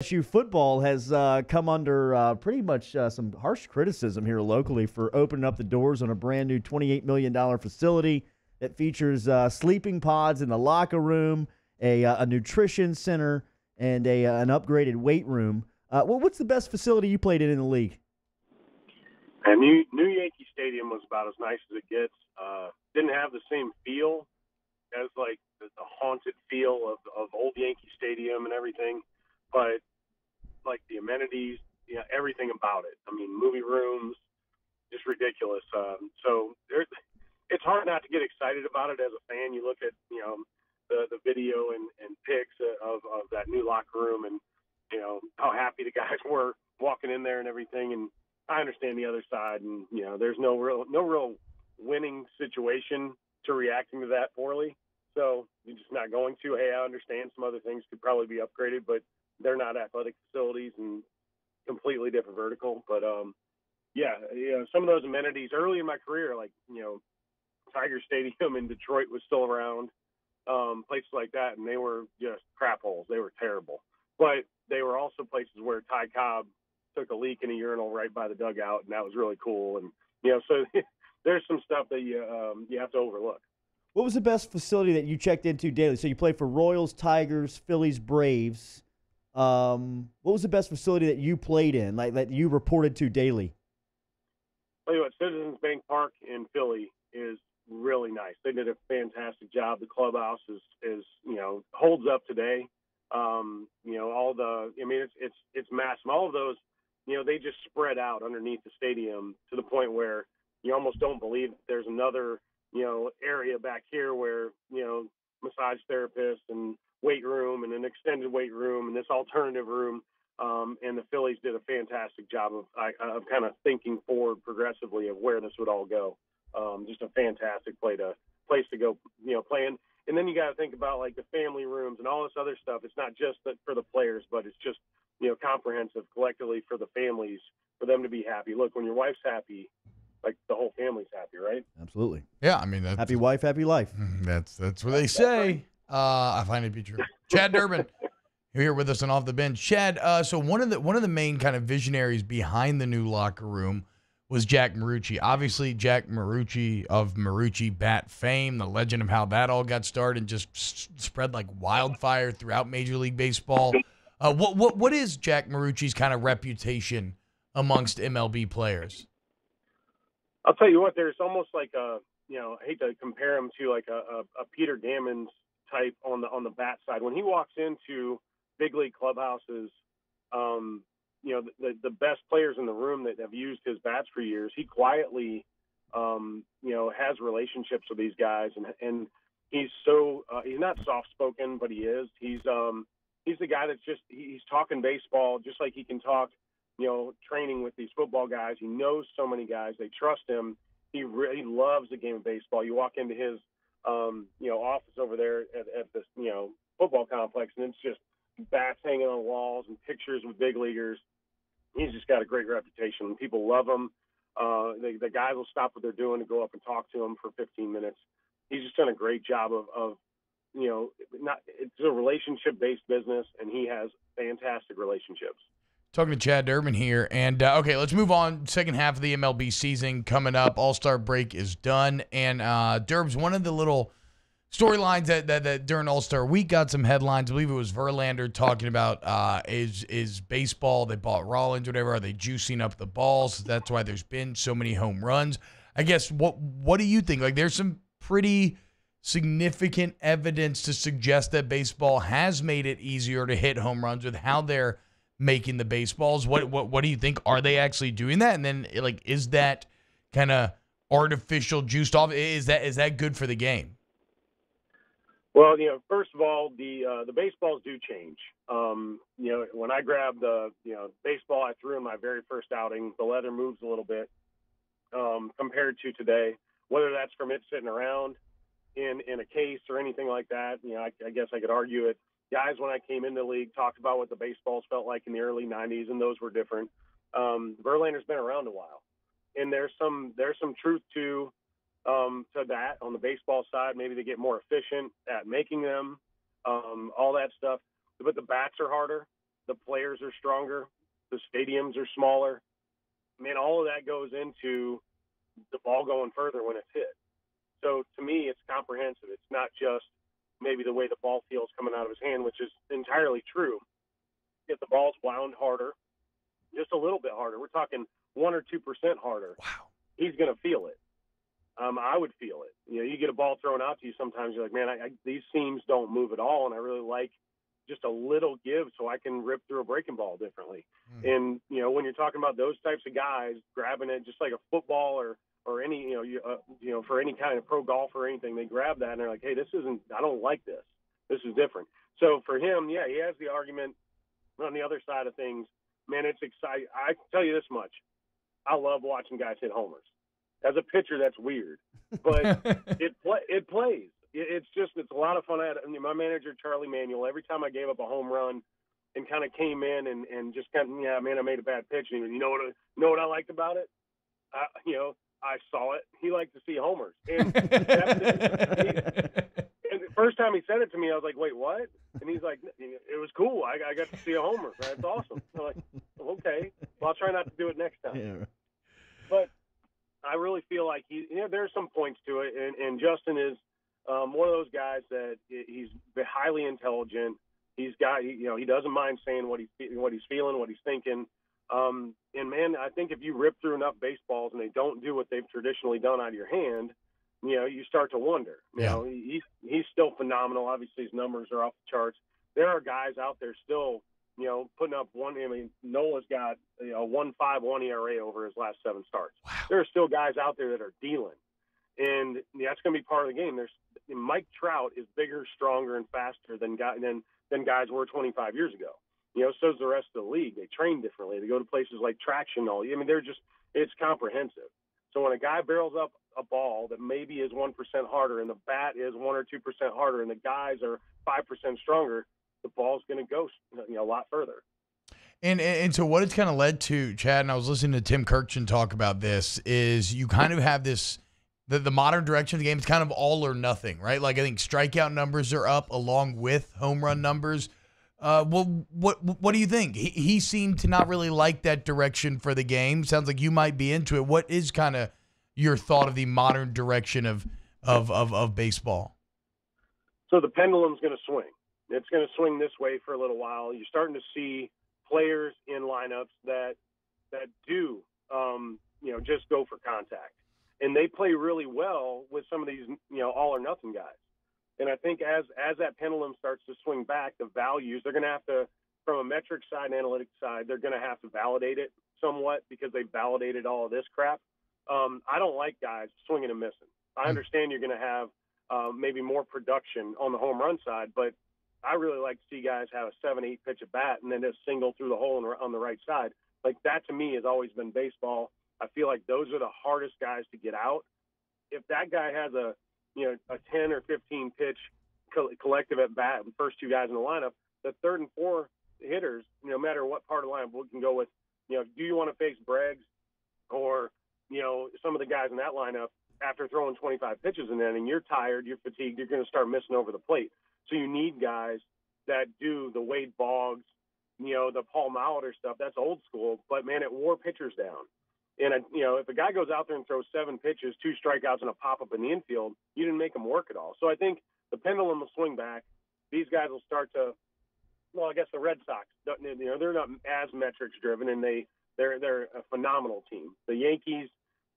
LSU football has come under pretty much some harsh criticism here locally for opening up the doors on a brand new $28 million facility that features sleeping pods in the locker room, a nutrition center, and an upgraded weight room. What's the best facility you played in the league? And New Yankee Stadium was about as nice as it gets. Didn't have the same feel as like the haunted feel of old Yankee Stadium and everything, but like the amenities, everything about it. I mean, movie rooms, just ridiculous. It's hard not to get excited about it as a fan. You look at the video and pics of that new locker room, and how happy the guys were walking in there and everything. And I understand the other side, and there's no real winning situation to reacting to that poorly. So you're just not going to. Hey, I understand some other things could probably be upgraded, but they're not athletic facilities and completely different vertical. But some of those amenities early in my career, like Tiger Stadium in Detroit was still around, places like that, and they were just crap holes. They were terrible, but they were also places where Ty Cobb took a leak in a urinal right by the dugout, and that was really cool. And so there's some stuff that you have to overlook. What was the best facility that you checked into daily? So you played for Royals, Tigers, Phillies, Braves. What was the best facility that you played in, like that you reported to daily? Tell you what, Citizens Bank Park in Philly is really nice. They did a fantastic job. The clubhouse is holds up today. It's massive. All of those, they just spread out underneath the stadium to the point where you almost don't believe there's another area back here where massage therapists and weight room and an extended weight room and this alternative room. And the Phillies did a fantastic job of kind of thinking forward progressively of where this would all go. Just a fantastic place to go, play in. And then you got to think about like the family rooms and all this other stuff. It's not just for the players, but it's just, comprehensive collectively for the families, for them to be happy. Look, when your wife's happy, like the whole family's happy, right? Absolutely. Yeah, I mean, that's, happy wife, happy life. That's what they say. I find it to be true. Chad Durbin, you're here with us on Off the Bench. Chad, so one of the main kind of visionaries behind the new locker room was Jack Marucci. Obviously, Jack Marucci of Marucci bat fame, the legend of how that all got started and just spread like wildfire throughout Major League Baseball. What is Jack Marucci's kind of reputation amongst MLB players? I'll tell you what, there's almost like I hate to compare him to like a Peter Gammons type on the bat side. When he walks into big league clubhouses, the best players in the room that have used his bats for years, he quietly, has relationships with these guys, and he's so he's not soft spoken, but he is. He's the guy that's he's talking baseball just like he can talk, training with these football guys. He knows so many guys. They trust him. He really loves the game of baseball. You walk into his office over there at this football complex, and it's just bats hanging on walls and pictures with big leaguers. He's just got a great reputation. People love him. The guys will stop what they're doing to go up and talk to him for 15 minutes. He's just done a great job of it's a relationship-based business, and he has fantastic relationships. Talking to Chad Durbin here. And, okay, let's move on. Second half of the MLB season coming up. All-Star break is done. And, Durbs, one of the little storylines that during All-Star week got some headlines. I believe it was Verlander talking about is baseball, they bought Rollins, whatever, are they juicing up the balls? That's why there's been so many home runs. I guess, what do you think? Like, there's some pretty significant evidence to suggest that baseball has made it easier to hit home runs with how they're making the baseballs. What do you think? Are they actually doing that? And then, like, is that kind of artificial juiced off? Is that good for the game? Well, first of all, the baseballs do change. When I grabbed the baseball I threw in my very first outing, the leather moves a little bit compared to today. Whether that's from it sitting around in a case or anything like that, I guess I could argue it. Guys, when I came into the league, talked about what the baseballs felt like in the early 90s, and those were different. Verlander's been around a while, and there's some truth to that on the baseball side. Maybe they get more efficient at making them, all that stuff. But the bats are harder. the players are stronger, the stadiums are smaller. Man, all of that goes into the ball going further when it's hit. So to me, it's comprehensive. It's not just maybe the way the ball feels coming out of his hand, which is entirely true. If the ball's wound harder, just a little bit harder, we're talking 1 or 2% harder, Wow. he's going to feel it. I would feel it. You know, you get a ball thrown out to you sometimes, you're like, man, these seams don't move at all, and I really like just a little give so I can rip through a breaking ball differently. And, you know, when you're talking about those types of guys grabbing it just like a football or any, for any kind of pro golf or anything, they grab that and they're like, hey, I don't like this. This is different. So for him, yeah, he has the argument. On the other side of things, man, it's exciting. I can tell you this much. I love watching guys hit homers. As a pitcher, that's weird, but it plays. It's a lot of fun. My manager, Charlie Manuel, every time I gave up a home run and kind of came in and just kind of, yeah, man, I made a bad pitch. And you know what I liked about it? I saw it. He liked to see homers. And and the first time he said it to me, I was like, wait, what? And he's like, it was cool. I got to see a homer. That's awesome. I'm like, okay. Well, I'll try not to do it next time. Yeah. But I really feel like there's some points to it. And Justin is one of those guys that he's highly intelligent. He doesn't mind saying what he's feeling, what he's thinking. And man, I think if you rip through enough baseballs and they don't do what they've traditionally done out of your hand, you start to wonder. He's still phenomenal. Obviously, his numbers are off the charts. There are guys out there still, putting up Nola's got a 1.51 ERA over his last 7 starts. Wow. There are still guys out there that are dealing, and that's going to be part of the game. Mike Trout is bigger, stronger, and faster than guys were 25 years ago. So is the rest of the league. They train differently. They go to places like traction. It's comprehensive. So when a guy barrels up a ball that maybe is 1% harder and the bat is 1 or 2% harder and the guys are 5% stronger, the ball's going to go a lot further. And so what it's kind of led to, Chad, and I was listening to Tim Kirkchin talk about this, is you kind of have this, the modern direction of the game is kind of all or nothing, right? Like I think strikeout numbers are up along with home run numbers. Well, what do you think? He seemed to not really like that direction for the game. Sounds like you might be into it. What is kind of your thought of the modern direction of baseball? So the pendulum's going to swing. It's going to swing this way for a little while. You're starting to see players in lineups that do, just go for contact, and they play really well with some of these, all or nothing guys. And I think as that pendulum starts to swing back, the values, they're going to have to, from a metric side and analytics side, they're going to have to validate it somewhat because they validated all of this crap. I don't like guys swinging and missing. I understand you're going to have maybe more production on the home run side, but I really like to see guys have a 7-8 pitch at bat and then just single through the hole on the right side. Like that to me has always been baseball. I feel like those are the hardest guys to get out. If that guy has a 10 or 15 pitch collective at bat, the first 2 guys in the lineup, the third and 4 hitters, no matter what part of the lineup, we can go with, do you want to face Breggs or, some of the guys in that lineup after throwing 25 pitches in there and you're tired, you're fatigued, you're going to start missing over the plate. So you need guys that do the Wade Boggs, the Paul Molitor stuff. That's old school, but man, it wore pitchers down. And, if a guy goes out there and throws 7 pitches, 2 strikeouts, and a pop-up in the infield, you didn't make him work at all. So I think the pendulum will swing back. These guys will start to, I guess the Red Sox, they're not as metrics-driven, and they're a phenomenal team. The Yankees,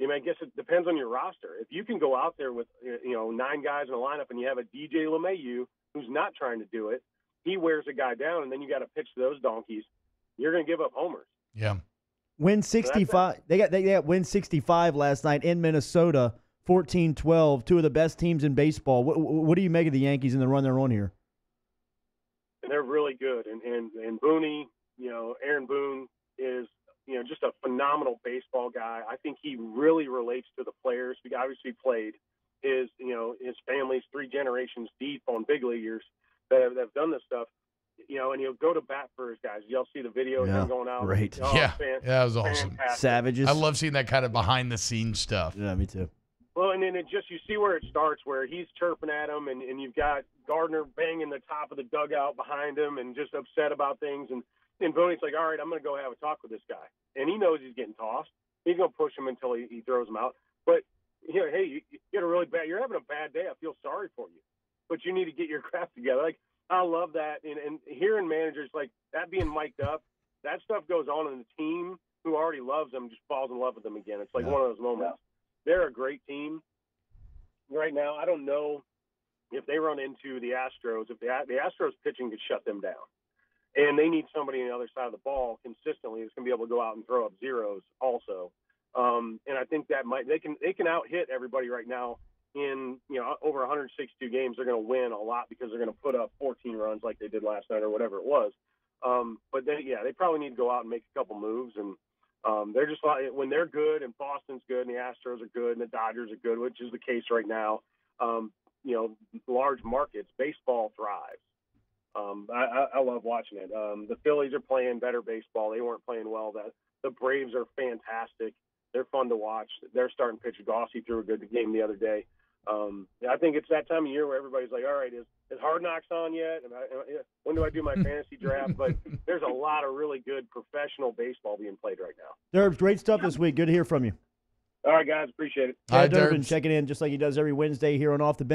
I guess it depends on your roster. If you can go out there with, 9 guys in a lineup and you have a DJ LeMahieu who's not trying to do it, he wears a guy down, and then you got to pitch to those donkeys, you're going to give up homers. Yeah. Win 65. They got win 65 last night in Minnesota, 14-12. 2 of the best teams in baseball. What do you make of the Yankees and the run they're on here? And they're really good. And Boone, Aaron Boone is, just a phenomenal baseball guy. I think he really relates to the players. He obviously played his family's 3 generations deep on big leaguers that have done this stuff. And he'll go to bat for his guys. Y'all see the video of him going out. Great. Oh, that was awesome. Fantastic. Savages. I love seeing that kind of behind-the-scenes stuff. Yeah, me too. Well, and then you see where it starts, where he's chirping at him, and you've got Gardner banging the top of the dugout behind him and just upset about things. And, And Boney's like, all right, I'm going to go have a talk with this guy. And he knows he's getting tossed. He's going to push him until he throws him out. But, you know, hey, you get a really bad – you're having a bad day. I feel sorry for you. But you need to get your crap together. Like, I love that. And hearing managers like that being mic'd up, that stuff goes on in the team who already loves them just falls in love with them again. It's like one of those moments. They're a great team right now. I don't know if they run into the Astros, if the Astros pitching could shut them down. And they need somebody on the other side of the ball consistently that's going to be able to go out and throw up zeros also. And I think that they can out hit everybody right now in, you know, over 162 games. They're going to win a lot because they're going to put up 14 runs like they did last night or whatever it was. But they probably need to go out and make a couple moves. And they're just like, when they're good and Boston's good and the Astros are good and the Dodgers are good, which is the case right now, you know, large markets, baseball thrives. I love watching it. The Phillies are playing better baseball. They weren't playing well. The Braves are fantastic. They're fun to watch. They're starting pitcher. Gaussy threw a good game the other day. I think it's that time of year where everybody's like, all right, is Hard Knocks on yet? And when do I do my fantasy draft? But there's a lot of really good professional baseball being played right now. Durbs, great stuff this week. Good to hear from you. All right, guys. Appreciate it. Yeah, Durbin checking in just like he does every Wednesday here on Off the Bench.